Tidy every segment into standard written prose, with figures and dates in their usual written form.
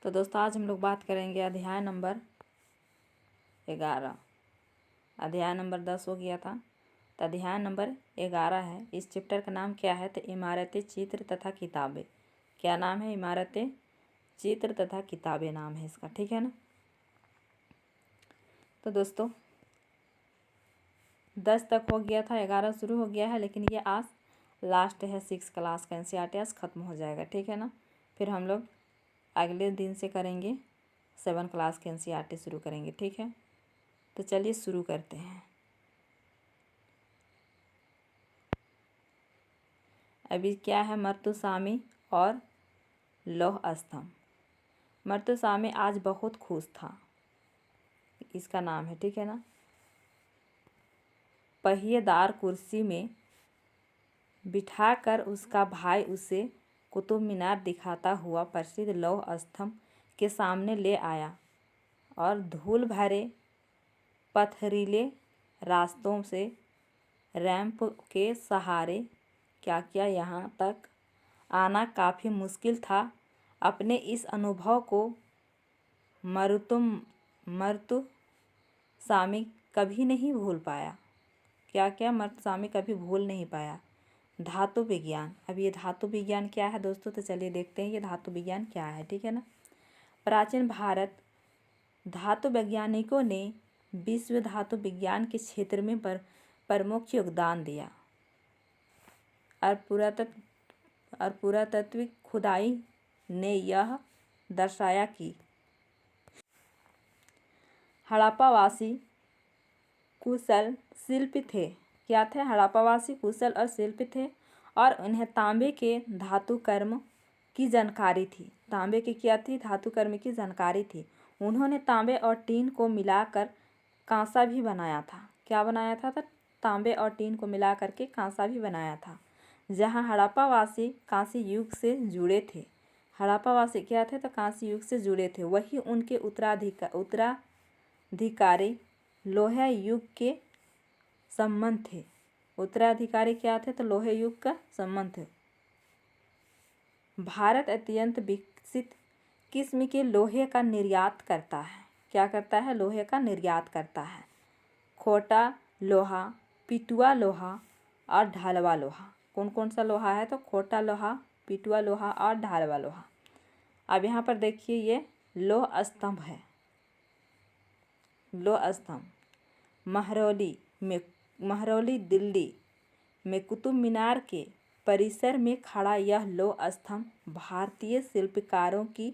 तो दोस्तों आज हम लोग बात करेंगे अध्याय नंबर 11। अध्याय नंबर 10 हो गया था, तो अध्याय नंबर 11 है। इस चैप्टर का नाम क्या है? तो इमारतें, चित्र तथा किताबें। क्या नाम है? इमारतें, चित्र तथा किताबें नाम है इसका, ठीक है ना। तो दोस्तों 10 तक हो गया था, 11 शुरू हो गया है, लेकिन ये आज लास्ट है 6 क्लास का। एनसीईआरटी आज ख़त्म हो जाएगा, ठीक है ना। फिर हम लोग अगले दिन से करेंगे 7 क्लास के एनसीईआरटी शुरू करेंगे, ठीक है। तो चलिए शुरू करते हैं। अभी क्या है? मर्तुसामी और लौह स्तंभ। मर्तुसामी आज बहुत खुश था, इसका नाम है, ठीक है ना। पहिएदार कुर्सी में बिठाकर उसका भाई उसे कुतुब मीनार दिखाता हुआ प्रसिद्ध लौह स्तंभ के सामने ले आया और धूल भरे पथरीले रास्तों से रैंप के सहारे क्या क्या यहाँ तक आना काफ़ी मुश्किल था। अपने इस अनुभव को मर्तुसामी कभी नहीं भूल पाया। क्या क्या? मर्तुसामी कभी भूल नहीं पाया। धातु विज्ञान। अब ये धातु विज्ञान क्या है दोस्तों? तो चलिए देखते हैं ये धातु विज्ञान क्या है, ठीक है ना। प्राचीन भारत धातु वैज्ञानिकों ने विश्व धातु विज्ञान के क्षेत्र में प्रमुख योगदान दिया और पुरातात्विक खुदाई ने यह दर्शाया कि हड़प्पावासी कुशल शिल्पी थे। क्या थे? हड़प्पावासी कुशल और शिल्पी थे और उन्हें तांबे के धातु कर्म की जानकारी थी। तांबे की क्या थी? धातु कर्म की जानकारी थी। उन्होंने तांबे और टीन को मिलाकर कांसा भी बनाया था। क्या बनाया था? तो तांबे और टीन को मिला करके कांसा भी बनाया था। जहाँ हड़प्पावासी कांस्य युग से जुड़े थे। हड़प्पावासी क्या थे? तो कांस्य युग से जुड़े थे। वही उनके उत्तराधिकारी लोहा युग के संबंध थे। उत्तराधिकारी क्या थे? तो लोहे युग का संबंध थे। भारत अत्यंत विकसित किस्म के लोहे का निर्यात करता है। क्या करता है? लोहे का निर्यात करता है। खोटा लोहा, पिटुआ लोहा और ढालवा लोहा। कौन कौन सा लोहा है? तो खोटा लोहा, पिटुआ लोहा और ढालवा लोहा। अब यहाँ पर देखिए ये लौह स्तंभ है। लौह स्तंभ महरौली दिल्ली में कुतुब मीनार के परिसर में खड़ा यह लौह स्तंभ भारतीय शिल्पकारों की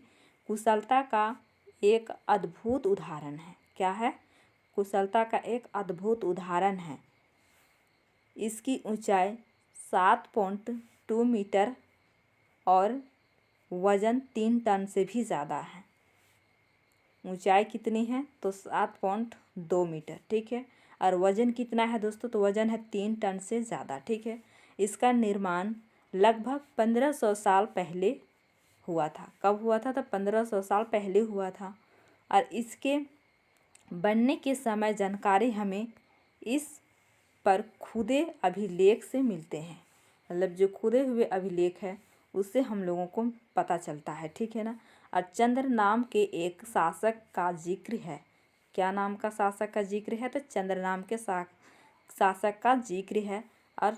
कुशलता का एक अद्भुत उदाहरण है। क्या है? कुशलता का एक अद्भुत उदाहरण है। इसकी ऊंचाई 7.2 मीटर और वजन 3 टन से भी ज़्यादा है। ऊंचाई कितनी है? तो 7.2 मीटर, ठीक है। और वजन कितना है दोस्तों? तो वजन है 3 टन से ज़्यादा, ठीक है। इसका निर्माण लगभग 1500 साल पहले हुआ था। कब हुआ था? तो 1500 साल पहले हुआ था। और इसके बनने के समय जानकारी हमें इस पर खुदे अभिलेख से मिलते हैं। मतलब जो खुदे हुए अभिलेख है उससे हम लोगों को पता चलता है, ठीक है ना। और चंद्र नाम के एक शासक का जिक्र है। क्या नाम का शासक का जिक्र है? तो चंद्र नाम के शासक का जिक्र है। और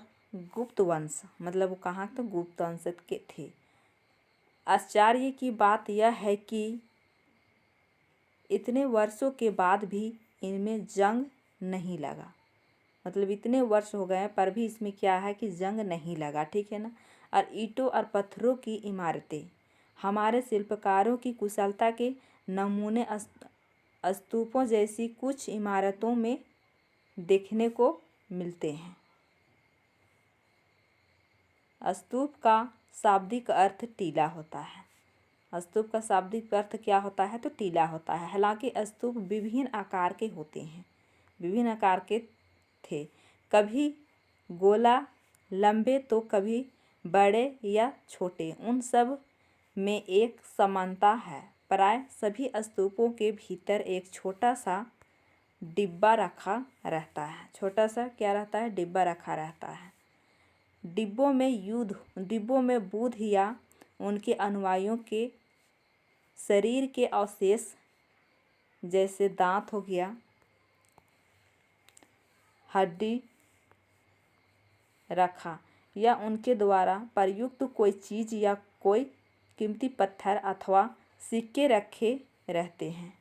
गुप्त वंश, मतलब वो कहाँ? तो गुप्त वंश के थे। आश्चर्य की बात यह है कि इतने वर्षों के बाद भी इनमें जंग नहीं लगा। मतलब इतने वर्ष हो गए पर भी इसमें क्या है कि जंग नहीं लगा, ठीक है ना। और ईंटों और पत्थरों की इमारतें हमारे शिल्पकारों की कुशलता के नमूने स्तूपों जैसी कुछ इमारतों में देखने को मिलते हैं। स्तूप का शाब्दिक अर्थ टीला होता है। स्तूप का शाब्दिक अर्थ क्या होता है? तो टीला होता है। हालांकि स्तूप विभिन्न आकार के होते हैं, विभिन्न आकार के थे। कभी गोला लंबे तो कभी बड़े या छोटे। उन सब में एक समानता है। प्राय सभी स्तूपों के भीतर एक छोटा सा डिब्बा रखा रहता है। छोटा सा क्या रहता है? डिब्बा रखा रहता है। डिब्बों में बुद्ध या उनके अनुयायियों के शरीर के अवशेष जैसे दांत हो गया, हड्डी रखा या उनके द्वारा प्रयुक्त कोई चीज़ या कोई कीमती पत्थर अथवा सिक्के रखे रहते हैं।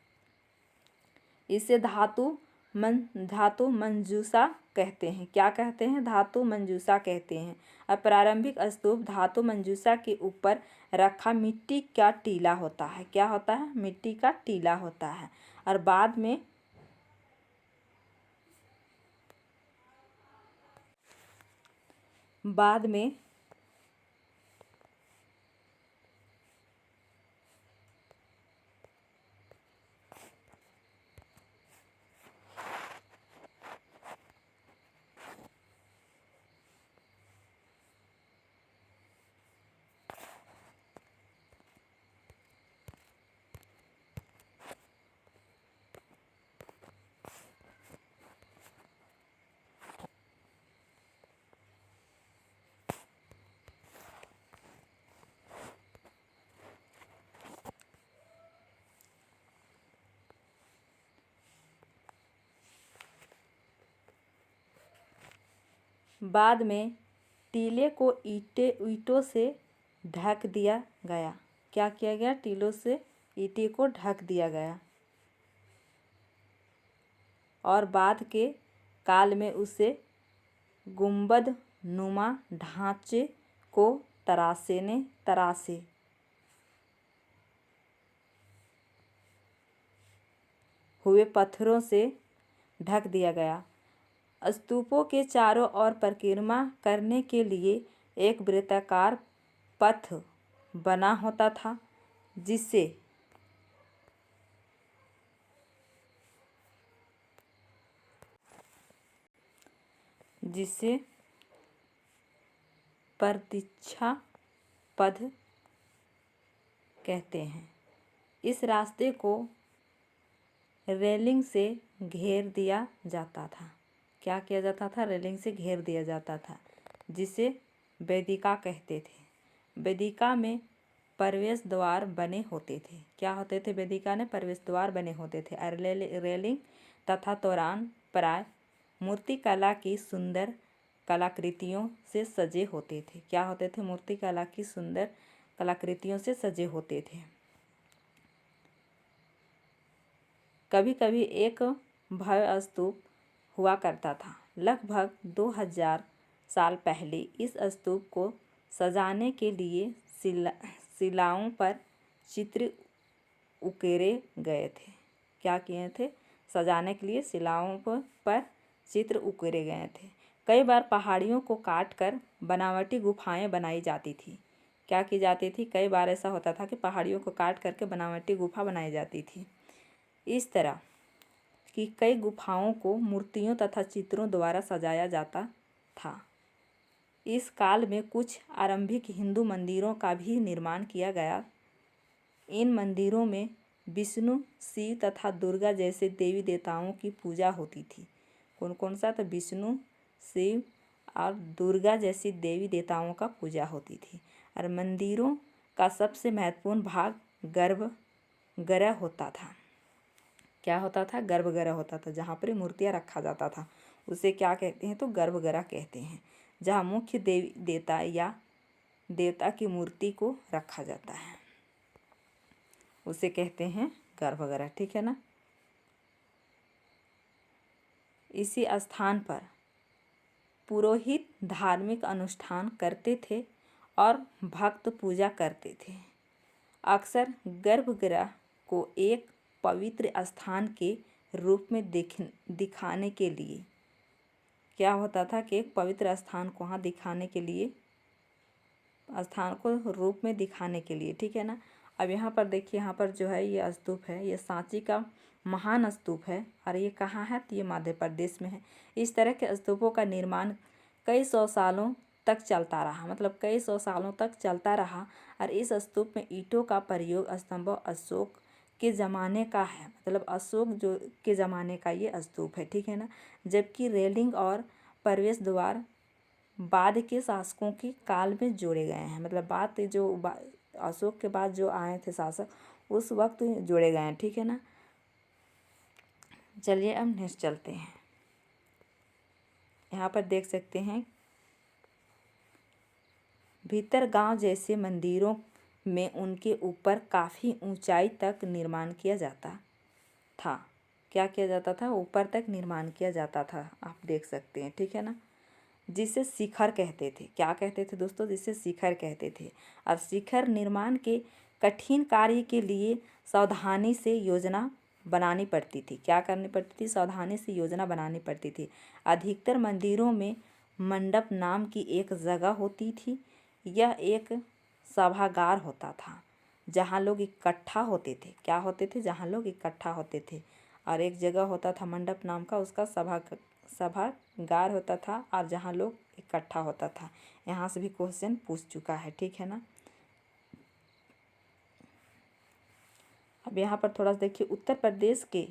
इसे धातु मंजूषा कहते हैं। क्या कहते हैं? धातु मंजूषा कहते हैं। अब प्रारंभिक स्तूप धातु मंजूषा के ऊपर रखा मिट्टी का टीला होता है। क्या होता है? मिट्टी का टीला होता है। और बाद में टीले को ईंटों से ढक दिया गया। क्या किया गया? टीलों से ईंटे को ढक दिया गया और बाद के काल में उसे गुंबद नुमा ढांचे को तरासे हुए पत्थरों से ढक दिया गया। स्तूपों के चारों ओर परिक्रमा करने के लिए एक वृत्ताकार पथ बना होता था, जिसे प्रतीक्षा पथ कहते हैं। इस रास्ते को रेलिंग से घेर दिया जाता था। क्या किया जाता था? रेलिंग से घेर दिया जाता था, जिसे वेदिका कहते थे। वेदिका में प्रवेश द्वार बने होते थे। क्या होते थे? वेदिका में प्रवेश द्वार बने होते थे और रेलिंग तथा तोरण प्राय मूर्तिकला की सुंदर कलाकृतियों से सजे होते थे। क्या होते थे? मूर्तिकला की सुंदर कलाकृतियों से सजे होते थे। कभी कभी एक भव्य स्तूप हुआ करता था। लगभग 2000 साल पहले इस स्तूप को सजाने के लिए शिलाओं पर चित्र उकेरे गए थे। क्या किए थे? सजाने के लिए शिलाओं पर चित्र उकेरे गए थे। कई बार पहाड़ियों को काटकर बनावटी गुफाएं बनाई जाती थी। क्या की जाती थी? कई बार ऐसा होता था कि पहाड़ियों को काट करके बनावटी गुफा बनाई जाती थी। इस तरह की कई गुफाओं को मूर्तियों तथा चित्रों द्वारा सजाया जाता था। इस काल में कुछ आरंभिक हिंदू मंदिरों का भी निर्माण किया गया। इन मंदिरों में विष्णु, शिव तथा दुर्गा जैसे देवी देवताओं की पूजा होती थी। कौन कौन सा? तो विष्णु, शिव और दुर्गा जैसी देवी देवताओं का पूजा होती थी। और मंदिरों का सबसे महत्वपूर्ण भाग गर्भगृह होता था। क्या होता था? गर्भगृह होता था, जहाँ पर मूर्तियाँ रखा जाता था। उसे क्या कहते हैं? तो गर्भगृह कहते हैं, जहाँ मुख्य देवी देवता या देवता की मूर्ति को रखा जाता है, उसे कहते हैं गर्भगृह। ठीक है ना? इसी स्थान पर पुरोहित धार्मिक अनुष्ठान करते थे और भक्त पूजा करते थे। अक्सर गर्भगृह को एक पवित्र स्थान के रूप में दिखाने के लिए क्या होता था कि एक पवित्र स्थान को वहाँ दिखाने के लिए, स्थान को रूप में दिखाने के लिए। ठीक है ना? अब यहाँ पर देखिए, यहाँ पर जो है ये स्तूप है, ये सांची का महान स्तूप है और ये कहाँ है? तो ये मध्य प्रदेश में है। इस तरह के स्तूपों का निर्माण कई सौ सालों तक चलता रहा, मतलब कई सौ सालों तक चलता रहा। और इस स्तूप में ईंटों का प्रयोग स्तंभ अशोक के ज़माने का है, मतलब अशोक जो के ज़माने का ये स्तूप है। ठीक है ना? जबकि रेलिंग और प्रवेश द्वार बाद के शासकों के काल में जोड़े गए हैं, मतलब अशोक के बाद जो आए थे शासक उस वक्त जोड़े गए हैं, ठीक है ना। चलिए अब नेक्स्ट चलते हैं। यहाँ पर देख सकते हैं भीतर गांव जैसे मंदिरों में उनके ऊपर काफ़ी ऊंचाई तक निर्माण किया जाता था। क्या किया जाता था? ऊपर तक निर्माण किया जाता था, आप देख सकते हैं, ठीक है ना। जिसे शिखर कहते थे। क्या कहते थे दोस्तों? जिसे शिखर कहते थे। और शिखर निर्माण के कठिन कार्य के लिए सावधानी से योजना बनानी पड़ती थी। क्या करनी पड़ती थी? सावधानी से योजना बनानी पड़ती थी। अधिकतर मंदिरों में मंडप नाम की एक जगह होती थी। यह एक सभागार होता था जहाँ लोग इकट्ठा होते थे। क्या होते थे? जहाँ लोग इकट्ठा होते थे। और एक जगह होता था मंडप नाम का, उसका सभागार होता था और जहाँ लोग इकट्ठा होता था। यहाँ से भी क्वेश्चन पूछ चुका है, ठीक है ना। अब यहाँ पर थोड़ा सा देखिए, उत्तर प्रदेश के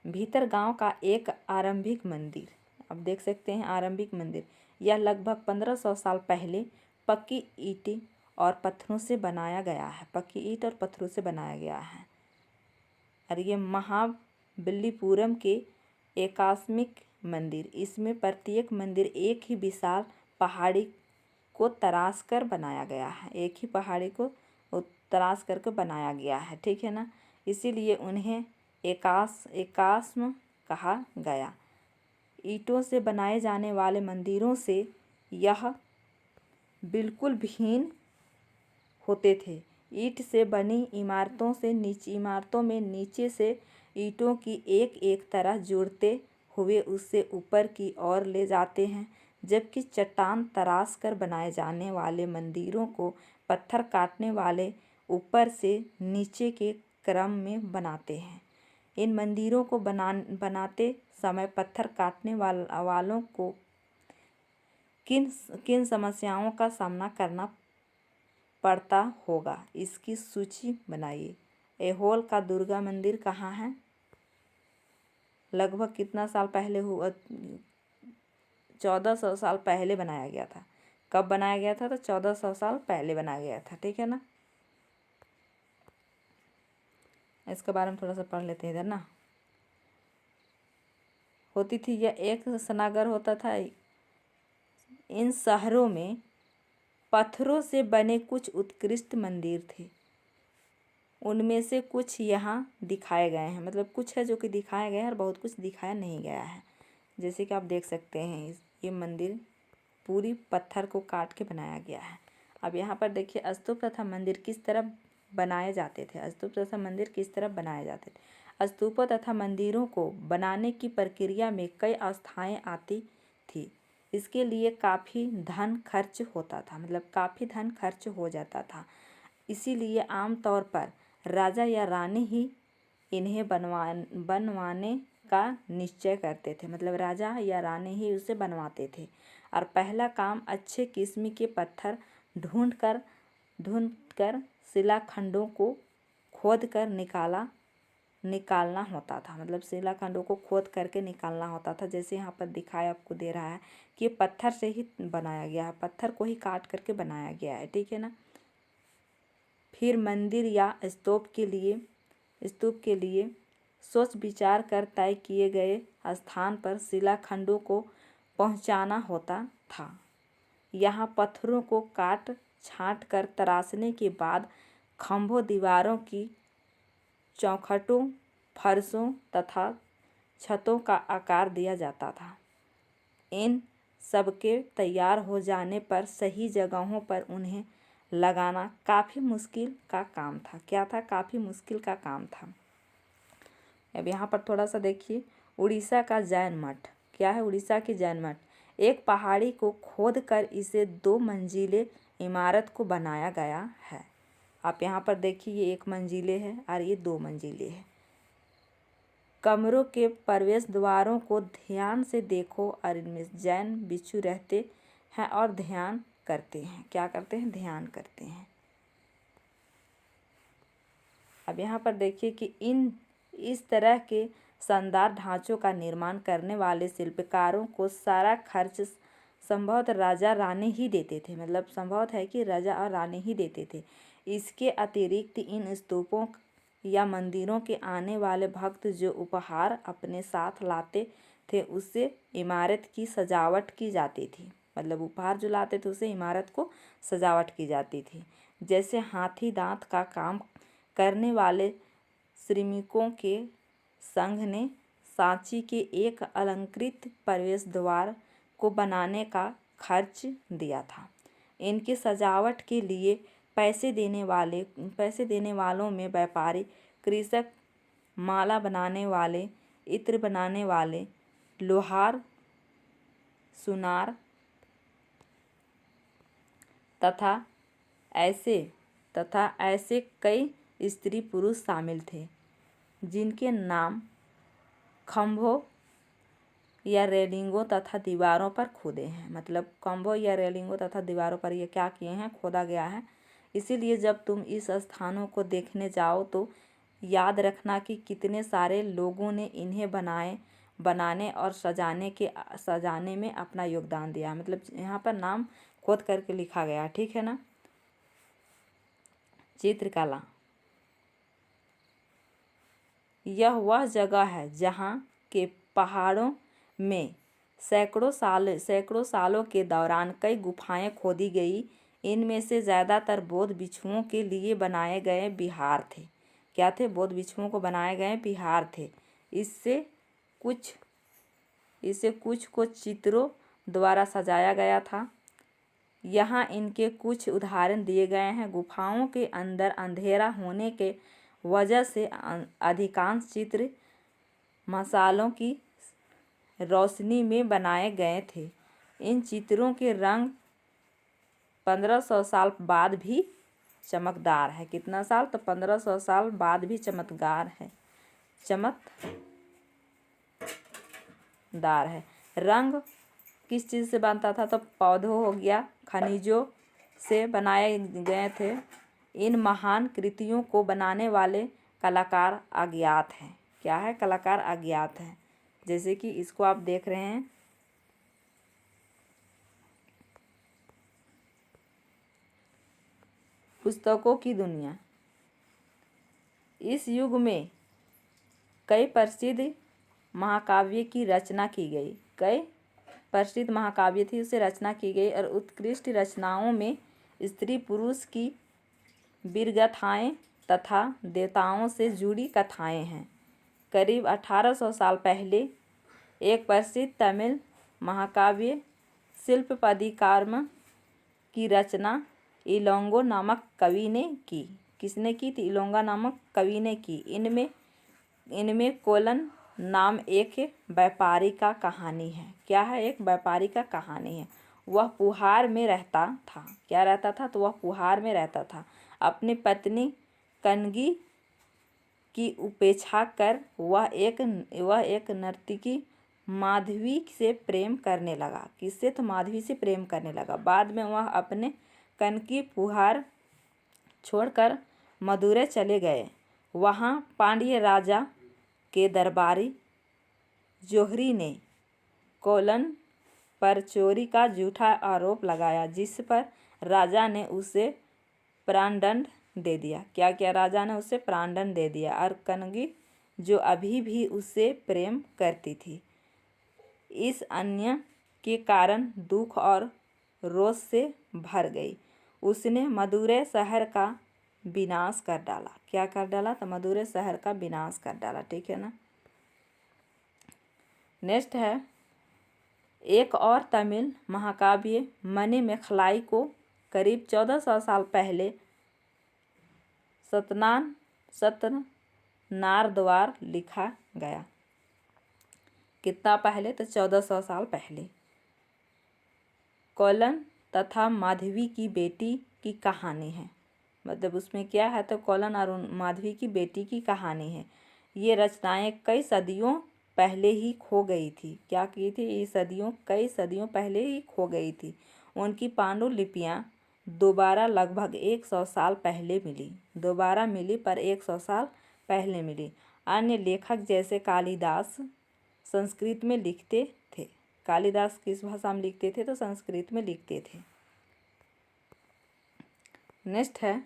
भीतर गांव का एक आरंभिक मंदिर, अब देख सकते हैं आरंभिक मंदिर, यह लगभग 1500 साल पहले पक्की ईंटें और पत्थरों से बनाया गया है। पक्की ईंट और पत्थरों से बनाया गया है। और ये महाबलीपुरम के एकास्मिक मंदिर, इसमें प्रत्येक मंदिर एक ही विशाल पहाड़ी को तराश कर बनाया गया है। एक ही पहाड़ी को तराश करके बनाया गया है, ठीक है ना। इसीलिए उन्हें एकास्म कहा गया। ईंटों से बनाए जाने वाले मंदिरों से यह बिल्कुल भिन्न होते थे। ईंट से बनी इमारतों में नीचे से ईंटों की एक एक तरह जोड़ते हुए उससे ऊपर की ओर ले जाते हैं, जबकि चट्टान तराश कर बनाए जाने वाले मंदिरों को पत्थर काटने वाले ऊपर से नीचे के क्रम में बनाते हैं। इन मंदिरों को बनाते समय पत्थर काटने वालों को किन किन समस्याओं का सामना करना पड़ता होगा, इसकी सूची बनाइए। ऐहोल का दुर्गा मंदिर कहाँ है? लगभग कितना साल पहले हुआ? 1400 साल पहले बनाया गया था। कब बनाया गया था? तो 1400 साल पहले बनाया गया था, ठीक है ना। इसके बारे में थोड़ा सा पढ़ लेते हैं इधर ना। होती थी यह एक स्नागर होता था। इन शहरों में पत्थरों से बने कुछ उत्कृष्ट मंदिर थे। उनमें से कुछ यहाँ दिखाए गए हैं, मतलब कुछ है जो कि दिखाया गया है और बहुत कुछ दिखाया नहीं गया है। जैसे कि आप देख सकते हैं ये मंदिर पूरी पत्थर को काट के बनाया गया है। अब यहाँ पर देखिए स्तूप तथा मंदिर किस तरह बनाए जाते थे। स्तूप तथा मंदिर किस तरह बनाए जाते थे। स्तूपों तथा मंदिरों को बनाने की प्रक्रिया में कई अवस्थाएं आती थी। इसके लिए काफ़ी धन खर्च होता था, मतलब काफ़ी धन खर्च हो जाता था। इसीलिए आमतौर पर राजा या रानी ही इन्हें बनवाने का निश्चय करते थे, मतलब राजा या रानी ही उसे बनवाते थे। और पहला काम अच्छे किस्म के पत्थर ढूंढ कर शिलाखंडों को खोद कर निकालना होता था, मतलब शिलाखंडों को खोद करके निकालना होता था। जैसे यहाँ पर दिखाया आपको दे रहा है कि ये पत्थर से ही बनाया गया है, पत्थर को ही काट करके बनाया गया है, ठीक है ना। फिर मंदिर या स्तूप के लिए सोच विचार कर तय किए गए स्थान पर शिलाखंडों को पहुंचाना होता था। यहाँ पत्थरों को काट छांट कर तराशने के बाद खंभों, दीवारों की चौखटों, फर्शों तथा छतों का आकार दिया जाता था। इन सबके तैयार हो जाने पर सही जगहों पर उन्हें लगाना काफ़ी मुश्किल का काम था। क्या था? काफ़ी मुश्किल का काम था। अब यहाँ पर थोड़ा सा देखिए उड़ीसा का जैन मठ। क्या है? उड़ीसा की जैन मठ एक पहाड़ी को खोद कर इसे 2 मंजिले इमारत को बनाया गया है। आप यहाँ पर देखिए ये 1 मंजिले है और ये 2 मंजिले है। कमरों के प्रवेश द्वारों को ध्यान से देखो और इनमें जैन भिक्षु रहते हैं और ध्यान करते हैं। क्या करते हैं? ध्यान करते हैं। अब यहाँ पर देखिए कि इस तरह के शानदार ढांचों का निर्माण करने वाले शिल्पकारों को सारा खर्च संभवतः राजा रानी ही देते थे, मतलब संभवतः है कि राजा और रानी ही देते थे। इसके अतिरिक्त इन स्तूपों या मंदिरों के आने वाले भक्त जो उपहार अपने साथ लाते थे उससे इमारत की सजावट की जाती थी, मतलब उपहार जो लाते थे उससे इमारत को सजावट की जाती थी। जैसे हाथी दांत का काम करने वाले श्रमिकों के संघ ने सांची के एक अलंकृत प्रवेश द्वार को बनाने का खर्च दिया था। इनकी सजावट के लिए पैसे देने वालों में व्यापारी, कृषक, माला बनाने वाले, इत्र बनाने वाले, लोहार, सुनार तथा ऐसे कई स्त्री पुरुष शामिल थे जिनके नाम खंभों या रेलिंगों तथा दीवारों पर खोदे हैं। मतलब खंभों या रेलिंगों तथा दीवारों पर ये क्या किए हैं, खोदा गया है। इसीलिए जब तुम इस स्थानों को देखने जाओ तो याद रखना कि कितने सारे लोगों ने इन्हें बनाने और सजाने में अपना योगदान दिया। मतलब यहाँ पर नाम खोद करके लिखा गया, ठीक है ना। चित्रकला, यह वह जगह है जहाँ के पहाड़ों में सैकड़ों सालों के दौरान कई गुफाएं खोदी गई। इनमें से ज़्यादातर बौद्ध भिक्षुओं के लिए बनाए गए विहार थे। क्या थे? बौद्ध भिक्षुओं को बनाए गए विहार थे। इससे कुछ को चित्रों द्वारा सजाया गया था। यहाँ इनके कुछ उदाहरण दिए गए हैं। गुफाओं के अंदर अंधेरा होने के वजह से अधिकांश चित्र मशालों की रोशनी में बनाए गए थे। इन चित्रों के रंग 1500 साल बाद भी चमकदार है। कितना साल? तो 1500 साल बाद भी चमकदार है। रंग किस चीज़ से बनता था? तो पौधों हो गया, खनिजों से बनाए गए थे। इन महान कृतियों को बनाने वाले कलाकार अज्ञात हैं। क्या है? कलाकार अज्ञात हैं। जैसे कि इसको आप देख रहे हैं, पुस्तकों की दुनिया। इस युग में कई प्रसिद्ध महाकाव्य की रचना की गई। कई प्रसिद्ध महाकाव्य थी, उसे रचना की गई और उत्कृष्ट रचनाओं में स्त्री पुरुष की वीरगाथाएं तथा देवताओं से जुड़ी कथाएं हैं। करीब 1800 साल पहले एक प्रसिद्ध तमिल महाकाव्य शिल्पपदिकारम की रचना इलोंगो नामक कवि ने की। किसने की थी? इलोंगा नामक कवि ने की। इनमें कोलन नाम एक व्यापारी का कहानी है। क्या है? एक व्यापारी का कहानी है। वह पुहार में रहता था। क्या रहता था? तो वह पुहार में रहता था। अपनी पत्नी कनगी की उपेक्षा कर वह एक नर्तकी माधवी से प्रेम करने लगा। किससे? तो माधवी से प्रेम करने लगा। बाद में वह अपने कनकी पुहार छोड़कर मदुरै चले गए। वहाँ पांड्य राजा के दरबारी जोहरी ने कोलन पर चोरी का झूठा आरोप लगाया, जिस पर राजा ने उसे प्राणदंड दे दिया। क्या किया? राजा ने उसे प्राणदंड दे दिया। और कनगी, जो अभी भी उससे प्रेम करती थी, इस अन्याय के कारण दुख और रोष से भर गई। उसने मदुरै शहर का विनाश कर डाला। क्या कर डाला? तो मदुरै शहर का विनाश कर डाला। ठीक है ना। नेक्स्ट है एक और तमिल महाकाव्य मनी मेखलाई को करीब 1400 साल पहले सतनार द्वारा लिखा गया। कितना पहले? तो 1400 साल पहले। कोलन तथा माधवी की बेटी की कहानी है। मतलब उसमें क्या है? तो कोलन और माधवी की बेटी की कहानी है। ये रचनाएं कई सदियों पहले ही खो गई थी। क्या की थी? ये कई सदियों पहले ही खो गई थी। उनकी पांडुलिपियाँ दोबारा लगभग 100 साल पहले मिली। दोबारा मिली पर 100 साल पहले मिली। अन्य लेखक जैसे कालिदास संस्कृत में लिखते थे। कालिदास किस भाषा में लिखते थे? तो संस्कृत में लिखते थे। नेक्स्ट है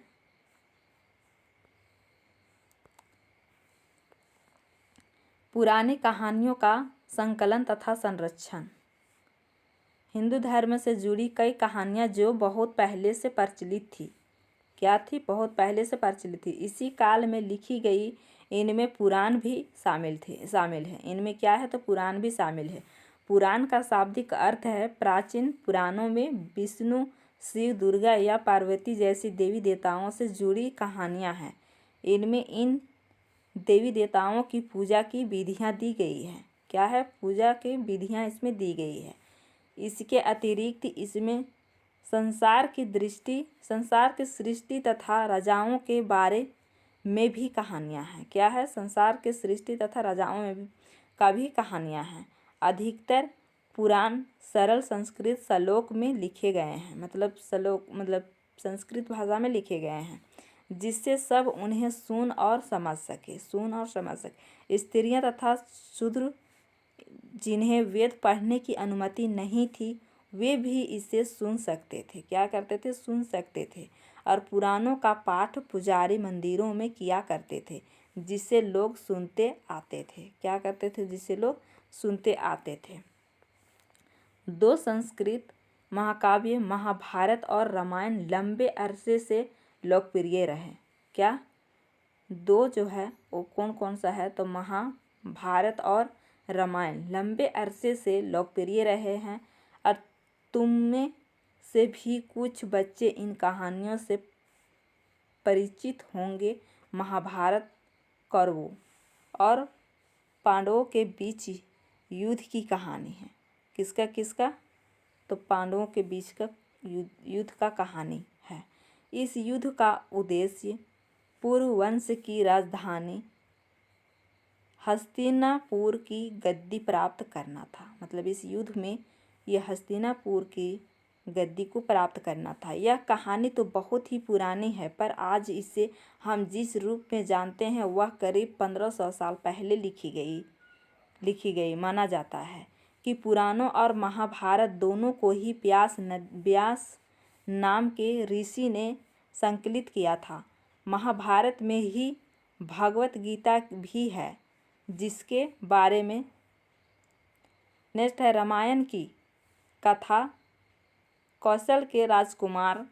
पुरानी कहानियों का संकलन तथा संरक्षण। हिंदू धर्म से जुड़ी कई कहानियाँ जो बहुत पहले से प्रचलित थी। क्या थी? बहुत पहले से प्रचलित थी। इसी काल में लिखी गई इनमें पुराण भी शामिल है। इनमें क्या है? तो पुराण भी शामिल है। पुराण का शाब्दिक अर्थ है प्राचीन पुराणों में विष्णु, शिव, दुर्गा या पार्वती जैसी देवी देवताओं से जुड़ी कहानियाँ हैं। इनमें इन देवी देवताओं की पूजा की विधियाँ दी गई हैं। क्या है? पूजा की विधियाँ इसमें दी गई है। इसके अतिरिक्त इसमें संसार की सृष्टि तथा राजाओं के बारे में भी कहानियाँ हैं। क्या है? संसार के सृष्टि तथा राजाओं में का भी कहानियाँ हैं। अधिकतर पुराण सरल संस्कृत श्लोक में लिखे गए हैं। मतलब संस्कृत भाषा में लिखे गए हैं, जिससे सब उन्हें सुन और समझ सके। स्त्रियां तथा शूद्र जिन्हें वेद पढ़ने की अनुमति नहीं थी, वे भी इसे सुन सकते थे। क्या करते थे? सुन सकते थे। और पुराणों का पाठ पुजारी मंदिरों में किया करते थे, जिसे लोग सुनते आते थे। क्या करते थे? जिसे लोग सुनते आते थे। दो संस्कृत महाकाव्य महाभारत और रामायण लंबे अरसे से लोकप्रिय रहे। क्या? दो जो है वो कौन कौन सा है? तो महाभारत और रामायण लंबे अरसे से लोकप्रिय रहे हैं। और तुम में से भी कुछ बच्चे इन कहानियों से परिचित होंगे। महाभारत कौरवों और पांडवों के बीच युद्ध की कहानी है। किसका? तो पांडवों के बीच का युद्ध का कहानी है। इस युद्ध का उद्देश्य पूर्व वंश की राजधानी हस्तिनापुर की गद्दी प्राप्त करना था। मतलब इस युद्ध में यह हस्तिनापुर की गद्दी को प्राप्त करना था। यह कहानी तो बहुत ही पुरानी है, पर आज इसे हम जिस रूप में जानते हैं वह करीब 1500 साल पहले लिखी गई माना जाता है। कि पुराणों और महाभारत दोनों को ही व्यास नाम के ऋषि ने संकलित किया था। महाभारत में ही भगवत गीता भी है, जिसके बारे में नेक्स्ट है। रामायण की कथा कौशल के राजकुमार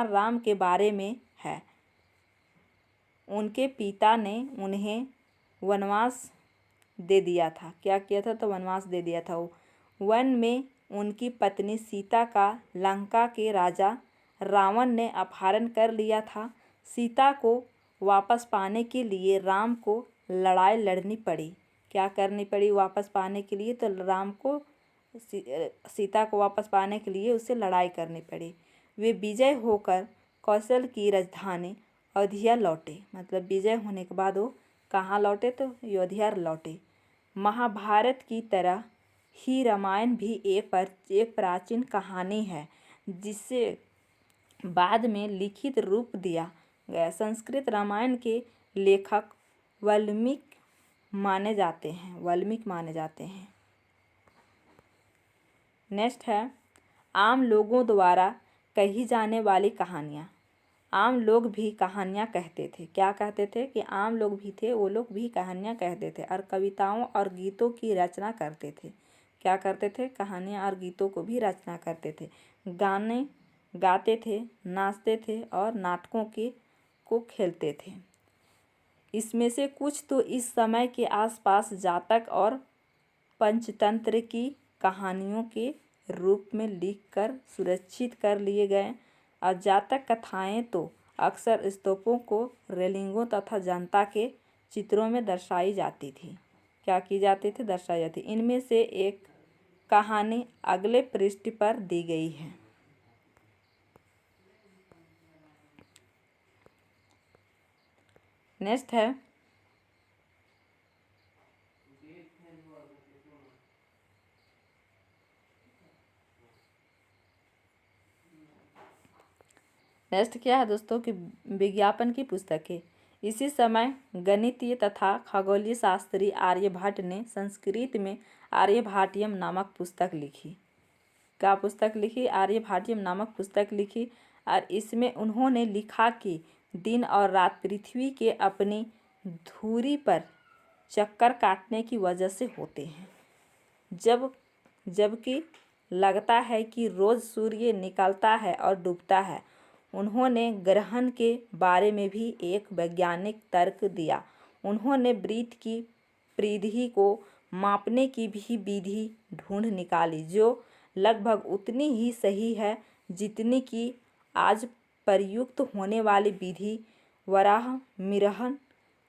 राम के बारे में है। उनके पिता ने उन्हें वनवास दे दिया था। क्या किया था? तो वनवास दे दिया था। वन में उनकी पत्नी सीता का लंका के राजा रावण ने अपहरण कर लिया था। सीता को वापस पाने के लिए राम को लड़ाई लड़नी पड़ी। क्या करनी पड़ी? वापस पाने के लिए तो राम को सीता को वापस पाने के लिए उसे लड़ाई करनी पड़ी। वे विजय होकर कौशल की राजधानी अयोध्या लौटे। मतलब विजय होने के बाद वो कहाँ लौटे? तो अयोध्या लौटे। महाभारत की तरह ही रामायण भी एक प्राचीन कहानी है, जिसे बाद में लिखित रूप दिया गया। संस्कृत रामायण के लेखक वाल्मीकि माने जाते हैं। नेक्स्ट है आम लोगों द्वारा कही जाने वाली कहानियाँ। आम लोग भी कहानियाँ कहते थे। क्या कहते थे? कि आम लोग भी थे, वो लोग भी कहानियाँ कहते थे और कविताओं और गीतों की रचना करते थे। क्या करते थे? कहानियाँ और गीतों को भी रचना करते थे। गाने गाते थे, नाचते थे और नाटकों को खेलते थे। इसमें से कुछ तो इस समय के आसपास जातक और पंचतंत्र की कहानियों के रूप में लिखकर सुरक्षित कर लिए गए। और जातक कथाएं तो अक्सर स्तूपों को रेलिंगों तथा जनता के चित्रों में दर्शाई जाती थी। क्या की जाती थी? दर्शाई जाती। इनमें से एक कहानी अगले पृष्ठ पर दी गई है। नेक्स्ट है क्या है दोस्तों? कि विज्ञापन की पुस्तकें। इसी समय गणितीय तथा खगोलीय शास्त्री आर्यभट्ट ने संस्कृत में आर्यभट्टियम नामक पुस्तक लिखी। क्या पुस्तक लिखी? आर्यभट्टियम नामक पुस्तक लिखी। और इसमें उन्होंने लिखा कि दिन और रात पृथ्वी के अपनी धुरी पर चक्कर काटने की वजह से होते हैं, जबकि लगता है कि रोज़ सूर्य निकलता है और डूबता है। उन्होंने ग्रहण के बारे में भी एक वैज्ञानिक तर्क दिया। उन्होंने वृत्त की परिधि को मापने की भी विधि ढूंढ निकाली, जो लगभग उतनी ही सही है जितनी कि आज प्रयुक्त होने वाली विधि वराहमिहिर,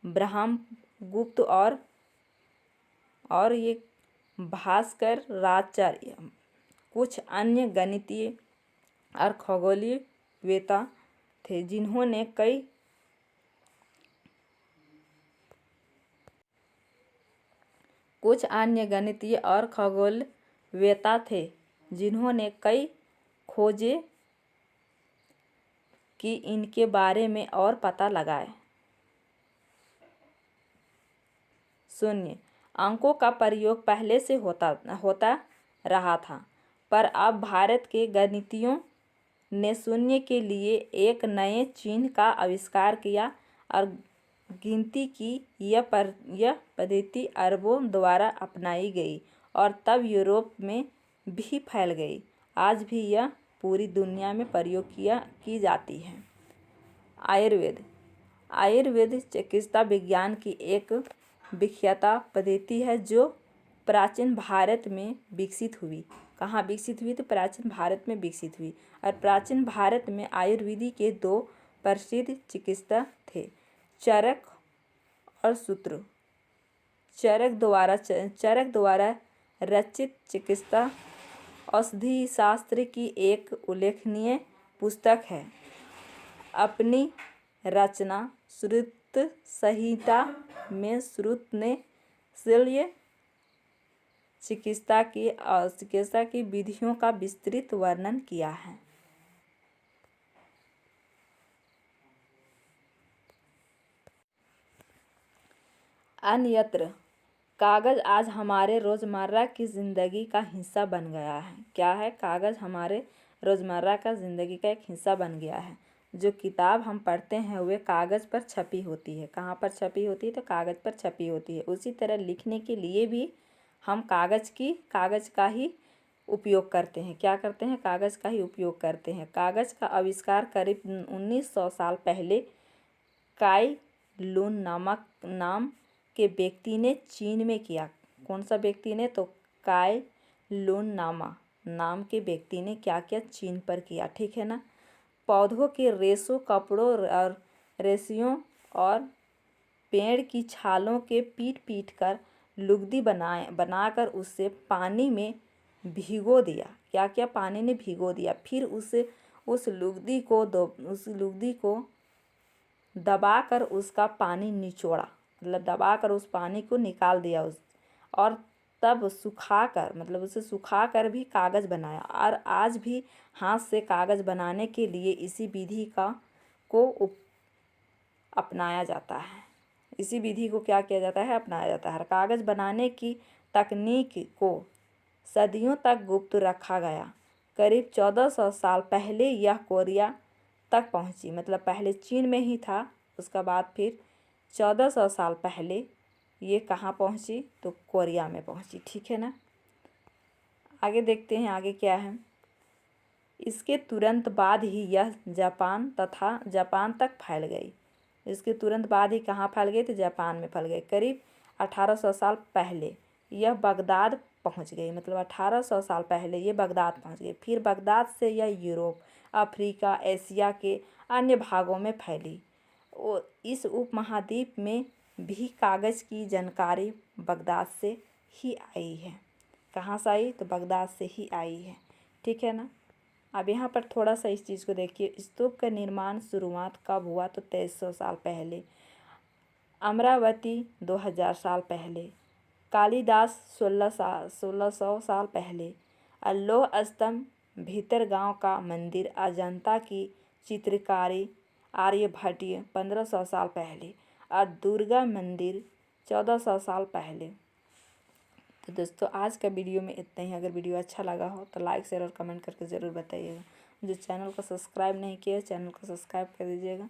ब्रह्मगुप्त और ये भास्कराचार्य। कुछ अन्य गणितीय और खगोलीयवेत्ता थे जिन्होंने कई खोजें कि इनके बारे में और पता लगाए। शून्य अंकों का प्रयोग पहले से होता रहा था, पर अब भारत के गणितज्ञों ने शून्य के लिए एक नए चिन्ह का आविष्कार किया और गिनती की यह पद्धति अरबों द्वारा अपनाई गई और तब यूरोप में भी फैल गई। आज भी यह पूरी दुनिया में प्रयोग की जाती है। आयुर्वेद चिकित्सा विज्ञान की एक विख्यात पद्धति है जो प्राचीन भारत में विकसित हुई। कहाँ विकसित हुई? तो प्राचीन भारत में विकसित हुई। और प्राचीन भारत में आयुर्वेद के दो प्रसिद्ध चिकित्सक थे, चरक और सूत्र। चरक द्वारा रचित चिकित्सा औषधि शास्त्र की एक उल्लेखनीय पुस्तक है। अपनी रचना श्रुत संहिता में श्रुत ने शल्य चिकित्सा की विधियों का विस्तृत वर्णन किया है। अन्यत्र कागज़ आज हमारे रोज़मर्रा की ज़िंदगी का हिस्सा बन गया है। क्या है? कागज़ हमारे रोज़मर्रा का ज़िंदगी का एक हिस्सा बन गया है। जो किताब हम पढ़ते हैं वे कागज़ पर छपी होती है। कहाँ पर छपी होती है? तो कागज़ पर छपी होती है। उसी तरह लिखने के लिए भी हम कागज़ का ही उपयोग करते हैं। क्या करते हैं? कागज़ का ही उपयोग करते हैं। कागज़ का आविष्कार करीब 1900 साल पहले काई लुन नाम के व्यक्ति ने चीन में किया। कौन सा व्यक्ति ने? तो काई लुन नाम के व्यक्ति ने क्या किया? चीन पर किया। ठीक है ना। पौधों के रेशों, कपड़ों और रेशों और पेड़ की छालों के पीट कर लुगदी बनाकर उसे पानी में भिगो दिया। क्या किया? पानी में भिगो दिया। फिर उस लुगदी को दबाकर उसका पानी निचोड़ा, मतलब दबाकर उस पानी को निकाल दिया और तब उसे सुखाकर भी कागज़ बनाया। और आज भी हाथ से कागज़ बनाने के लिए इसी विधि को अपनाया जाता है। इसी विधि को क्या किया जाता है? अपनाया जाता है। कागज़ बनाने की तकनीक को सदियों तक गुप्त रखा गया। करीब 1400 साल पहले यह कोरिया तक पहुंची। मतलब पहले चीन में ही था, उसका बाद फिर 1400 साल पहले ये कहाँ पहुंची? तो कोरिया में पहुंची। ठीक है ना। आगे देखते हैं आगे क्या है। इसके तुरंत बाद ही यह जापान तक फैल गई। इसके तुरंत बाद ही कहाँ फैल गई? तो जापान में फैल गई। करीब 1800 साल पहले यह बगदाद पहुंच गई। मतलब 1800 साल पहले ये बगदाद पहुंच गई। फिर बगदाद से यह यूरोप, अफ्रीका, एशिया के अन्य भागों में फैली। और इस उपमहाद्वीप में भी कागज़ की जानकारी बगदाद से ही आई है। कहाँ से आई? तो बगदाद से ही आई है। ठीक है ना। अब यहाँ पर थोड़ा सा इस चीज़ को देखिए। स्तूप का निर्माण शुरुआत कब हुआ? तो 2300 साल पहले। अमरावती 2000 साल पहले। कालिदास 1600 साल पहले। लौह स्तंभ भीतर गांव का मंदिर, अजंता की चित्रकारी आर्यभट्टीय 1500 साल पहले और दुर्गा मंदिर 1400 साल पहले। तो दोस्तों आज का वीडियो में इतना ही। अगर वीडियो अच्छा लगा हो तो लाइक शेयर और कमेंट करके ज़रूर बताइएगा। जो चैनल को सब्सक्राइब नहीं किया है चैनल को सब्सक्राइब कर दीजिएगा।